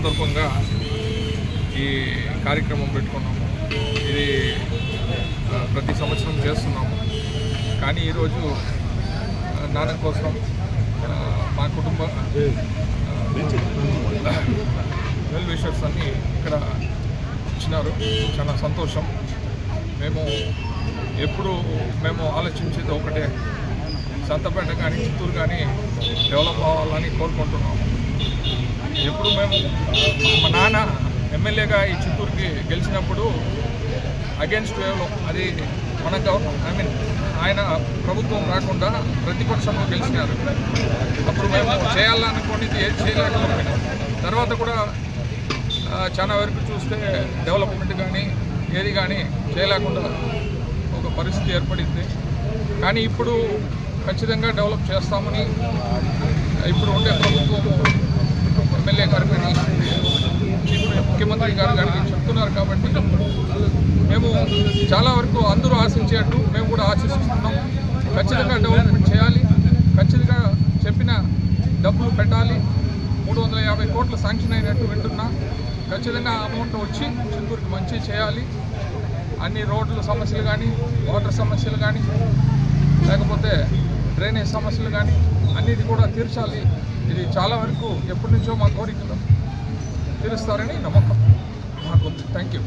సందర్భంగా ఈ కార్యక్రమం పెట్టుకున్నాము. ఇది ప్రతి సంవత్సరం చేస్తున్నాము. కానీ ఈరోజు నాన్న కోసం మా కుటుంబ వెల్ విషర్స్ అన్ని ఇక్కడ ఇచ్చినారు. చాలా సంతోషం. మేము ఆలోచించేది ఒకటే, సంతపేట కానీ చిత్తూరు కానీ డెవలప్ అవ్వాలని కోరుకుంటున్నాము. ఎప్పుడు మేము మా నాన్న ఎమ్మెల్యేగా ఈ చిత్తూరుకి గెలిచినప్పుడు అగేన్స్ట్ వేవ్లో, అది మన ఆయన ప్రభుత్వం రాకుండా ప్రతిపక్షంలో గెలిచినారు. అప్పుడు మేము చేయాలనుకునేది ఏది చేయలేకపోయినాం. తర్వాత కూడా చాలా వరకు చూస్తే డెవలప్మెంట్ కానీ ఏది కానీ చేయలేకుండా ఒక పరిస్థితి ఏర్పడింది. కానీ ఇప్పుడు ఖచ్చితంగా డెవలప్ చేస్తామని ఇప్పుడు ఉండే ప్రభుత్వం ఎమ్మెల్యే గారు కానీ ముఖ్యమంత్రి గారు కానీ చెప్తున్నారు. కాబట్టి మేము చాలా వరకు అందరూ ఆశించేట్టు మేము కూడా ఆశిస్తున్నాం. ఖచ్చితంగా డెవలప్మెంట్ చేయాలి, ఖచ్చితంగా చెప్పిన డబ్బులు పెట్టాలి. 350 కోట్లు శాంక్షన్ అయినట్టు వింటున్నా. ఖచ్చితంగా అమౌంట్ వచ్చి చిత్తూరుకి మంచి చేయాలి. అన్ని రోడ్ల సమస్యలు కానీ, వాటర్ సమస్యలు కానీ, లేకపోతే డ్రైనేజ్ సమస్యలు కానీ అన్నిటి కూడా తీర్చాలి. ఇది చాలా వరకు ఎప్పటి నుంచో మా కోరికలు తీరుస్తారని నమ్మకం మాకు. Thank you.